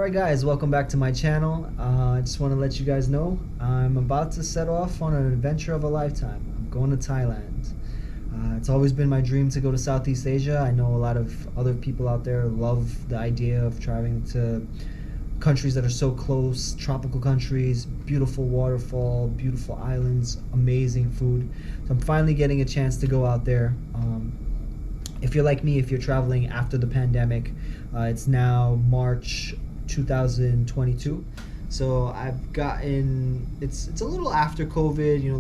Alright guys, welcome back to my channel. I just want to let you guys know I'm about to set off on an adventure of a lifetime. I'm going to Thailand. It's always been my dream to go to Southeast Asia. I know a lot of other people out there love the idea of traveling to countries that are so close, tropical countries, beautiful waterfall, beautiful islands, amazing food. So I'm finally getting a chance to go out there. If you're like me, if you're traveling after the pandemic, it's now March 2022, so I've gotten it's a little after COVID. You know,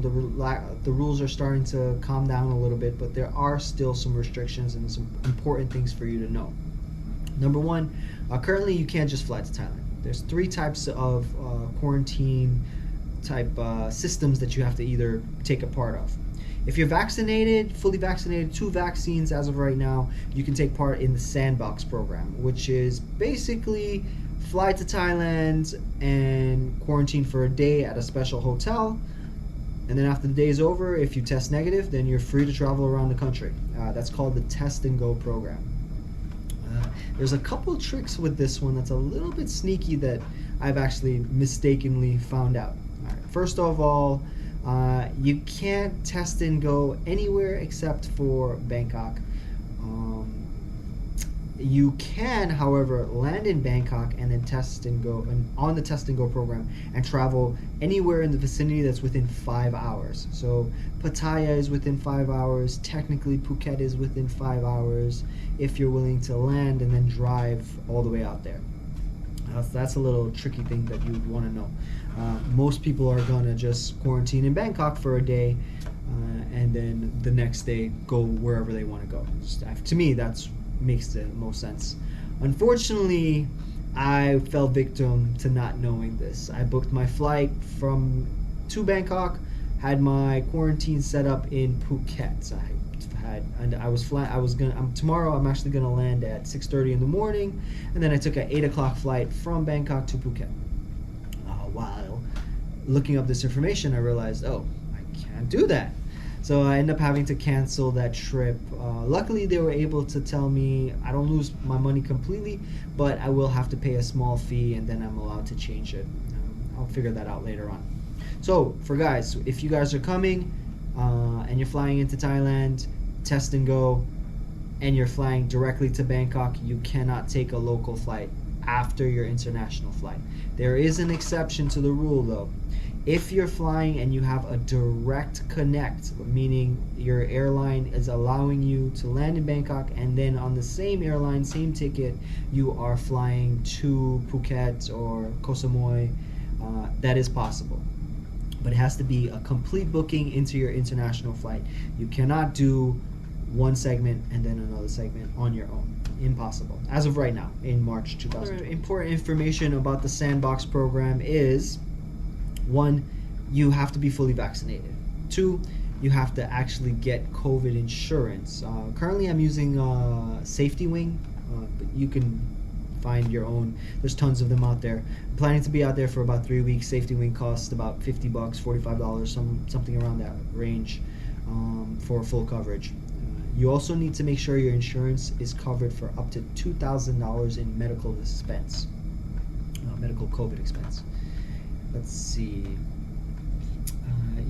the rules are starting to calm down a little bit, but there are still some restrictions and some important things for you to know. Number one, currently you can't just fly to Thailand. There's three types of quarantine type systems that you have to either take a part of. If you're vaccinated, fully vaccinated, 2 vaccines as of right now, you can take part in the Sandbox Program, which is basically fly to Thailand and quarantine for a day at a special hotel. And then after the day is over, if you test negative, then you're free to travel around the country. That's called the Test and Go program. There's a couple tricks with this one that's a little bit sneaky that I've actually mistakenly found out. All right. First of all, you can't test and go anywhere except for Bangkok. You can, however, land in Bangkok and then test and go on the Test and Go program and travel anywhere in the vicinity that's within 5 hours. So Pattaya is within 5 hours. Technically, Phuket is within 5 hours if you're willing to land and then drive all the way out there. That's a little tricky thing that you would want to know. Most people are gonna just quarantine in Bangkok for a day and then the next day go wherever they want to go. To me, that's makes the most sense. Unfortunately, I fell victim to not knowing this. I booked my flight to Bangkok, had my quarantine set up in Phuket. Tomorrow I'm actually gonna land at 6:30 in the morning, and then I took an 8 o'clock flight from Bangkok to Phuket. While looking up this information, I realized, I can't do that. So I ended up having to cancel that trip. Luckily, they were able to tell me I don't lose my money completely, but I will have to pay a small fee, and then I'm allowed to change it. I'll figure that out later on. So for guys, if you guys are coming and you're flying into Thailand, Test and Go, and you're flying directly to Bangkok, you cannot take a local flight after your international flight. There is an exception to the rule though. If you're flying and you have a direct connect, meaning your airline is allowing you to land in Bangkok and then on the same airline, same ticket, you are flying to Phuket or Koh Samui, that is possible. But it has to be a complete booking into your international flight. You cannot do one segment and then another segment on your own. Impossible. As of right now, in March 2020. Important information about the Sandbox program is: 1, you have to be fully vaccinated. 2, you have to actually get COVID insurance. Currently I'm using Safety Wing, but you can find your own. There's tons of them out there. I'm planning to be out there for about 3 weeks. Safety Wing costs about $50, $45, something around that range for full coverage. You also need to make sure your insurance is covered for up to $2,000 in medical expense, medical COVID expense. Let's see.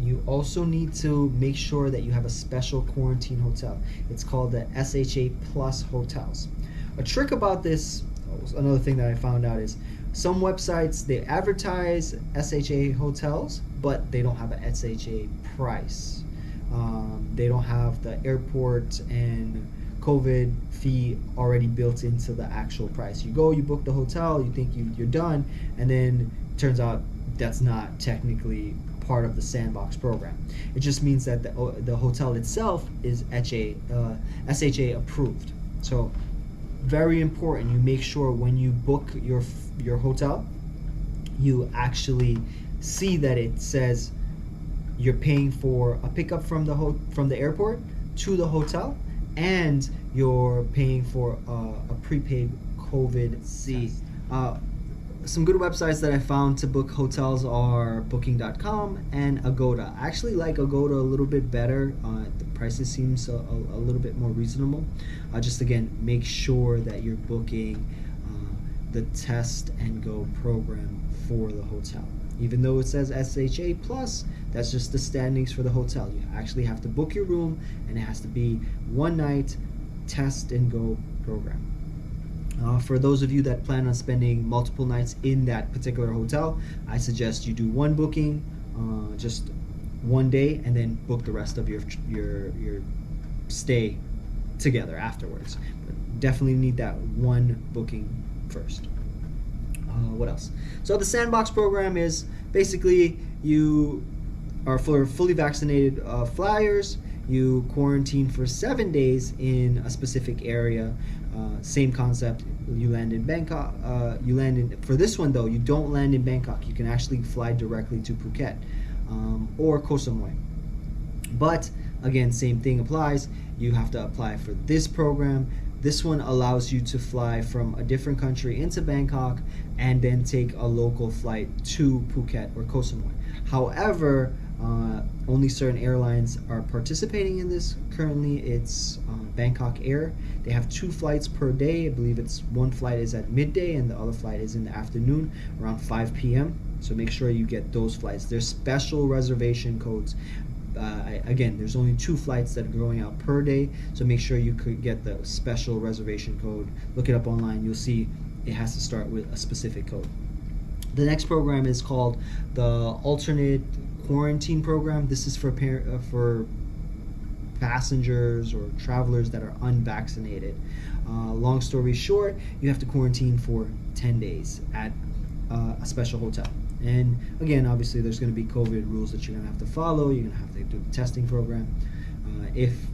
You also need to make sure that you have a special quarantine hotel. It's called the SHA Plus hotels. A trick about this, another thing that I found out is some websites, they advertise SHA hotels, but they don't have a SHA price. They don't have the airport and COVID fee already built into the actual price. You go, you book the hotel, you think you're done, and then it turns out that's not technically part of the Sandbox program. It just means that the hotel itself is SHA approved. So very important, you make sure when you book your hotel, you actually see that it says you're paying for a pickup from the airport to the hotel, and you're paying for a prepaid COVID test. Some good websites that I found to book hotels are Booking.com and Agoda. I actually like Agoda a little bit better. The prices seems a little bit more reasonable. Just again, make sure that you're booking the Test and Go program for the hotel. Even though it says SHA plus, that's just the standings for the hotel. You actually have to book your room, and it has to be 1 night Test and Go program. For those of you that plan on spending multiple nights in that particular hotel, I suggest you do one booking, just one day, and then book the rest of your stay together afterwards. But definitely need that one booking first. What else? So the Sandbox program is basically you are for fully vaccinated flyers. You quarantine for 7 days in a specific area. Same concept. You land in Bangkok. For this one though, you don't land in Bangkok. You can actually fly directly to Phuket or Koh Samui. But again, same thing applies. You have to apply for this program. This one allows you to fly from a different country into Bangkok and then take a local flight to Phuket or Koh Samui. However, only certain airlines are participating in this. Currently, it's Bangkok Air. They have 2 flights per day. I believe it's one flight is at midday and the other flight is in the afternoon around 5 p.m. So make sure you get those flights. There's special reservation codes. Again, there's only 2 flights that are going out per day, so make sure you could get the special reservation code. Look it up online. You'll see it has to start with a specific code. The next program is called the Alternate Quarantine Program. This is for passengers or travelers that are unvaccinated. Long story short, you have to quarantine for 10 days at a special hotel. And again, obviously there's going to be COVID rules that you're going to have to follow. You're going to have to do the testing program,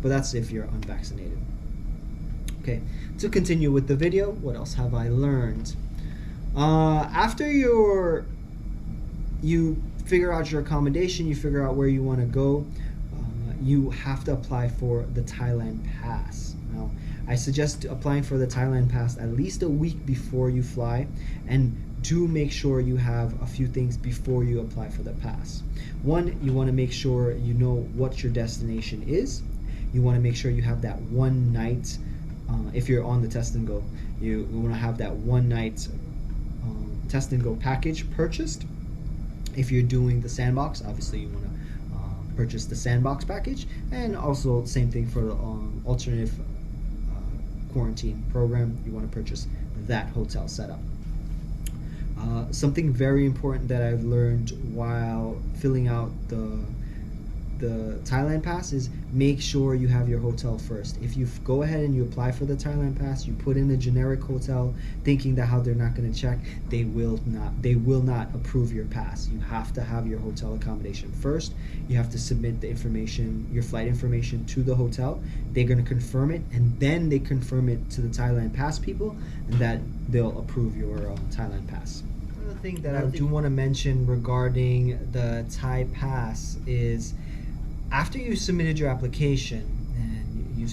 but that's if you're unvaccinated. Okay, to continue with the video, what else have I learned? After you figure out your accommodation, you figure out where you want to go, you have to apply for the Thailand Pass. Now, I suggest applying for the Thailand Pass at least a week before you fly, and do make sure you have a few things before you apply for the pass. One, you want to make sure you know what your destination is. You want to make sure you have that 1 night, if you're on the Test and Go, you want to have that 1 night Test and Go package purchased. If you're doing the Sandbox, obviously you want to purchase the Sandbox package, and also same thing for the alternative quarantine program. You want to purchase that hotel setup. Something very important that I've learned while filling out the Thailand Pass is make sure you have your hotel first. If you go ahead and you apply for the Thailand Pass, you put in a generic hotel thinking that how they're not going to check, they will not approve your pass. You have to have your hotel accommodation first. You have to submit the information, your flight information, to the hotel. They're going to confirm it, and then they confirm it to the Thailand Pass people, and that they'll approve your Thailand Pass. Another thing that I do want to mention regarding the Thai Pass is, after you submitted your application and you've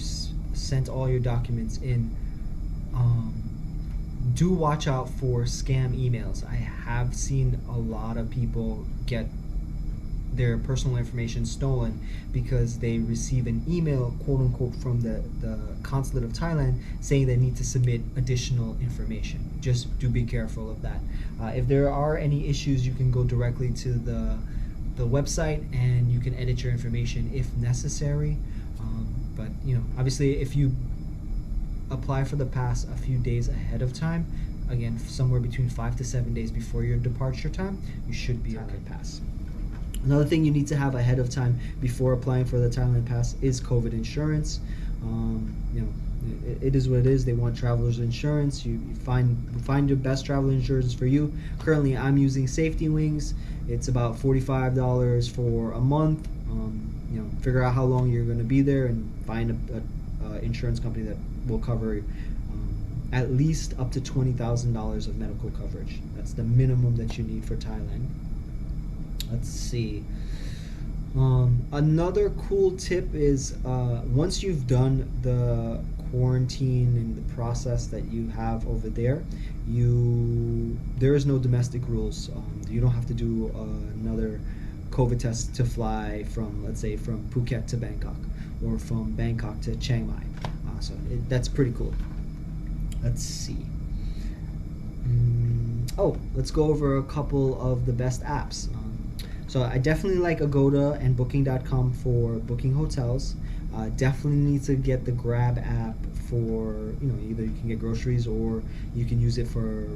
sent all your documents in, do watch out for scam emails. I have seen a lot of people get their personal information stolen because they receive an email, quote unquote, from the consulate of Thailand saying they need to submit additional information. Just do be careful of that. If there are any issues, you can go directly to the website and you can edit your information if necessary. But obviously if you apply for the pass a few days ahead of time, again somewhere between 5 to 7 days before your departure time, you should be okay. Pass. Another thing you need to have ahead of time before applying for the Thailand Pass is COVID insurance. It is what it is. They want travelers insurance. You find your best travel insurance for you. Currently, I'm using Safety Wings. It's about $45 for a month. Figure out how long you're going to be there and find a insurance company that will cover at least up to $20,000 of medical coverage. That's the minimum that you need for Thailand. Let's see. Another cool tip is once you've done the quarantine and the process that you have over there, there is no domestic rules. You don't have to do another COVID test to fly from, let's say, from Phuket to Bangkok or from Bangkok to Chiang Mai. That's pretty cool. Let's see. Oh, let's go over a couple of the best apps. So I definitely like Agoda and Booking.com for booking hotels. Definitely need to get the Grab app for, either you can get groceries or you can use it for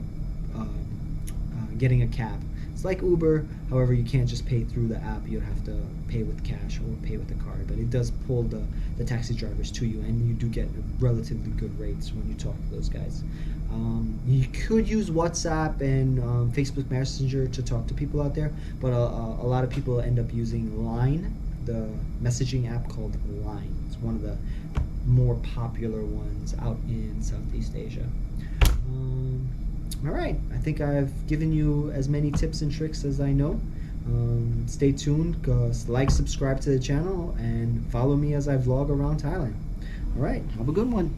getting a cab. It's like Uber, however, you can't just pay through the app. You'd have to pay with cash or pay with a card. But it does pull the taxi drivers to you, and you do get relatively good rates when you talk to those guys. You could use WhatsApp and Facebook Messenger to talk to people out there, but a lot of people end up using Line, the messaging app called Line. It's one of the more popular ones out in Southeast Asia. All right, I think I've given you as many tips and tricks as I know. Stay tuned, like, subscribe to the channel, and follow me as I vlog around Thailand. All right, have a good one.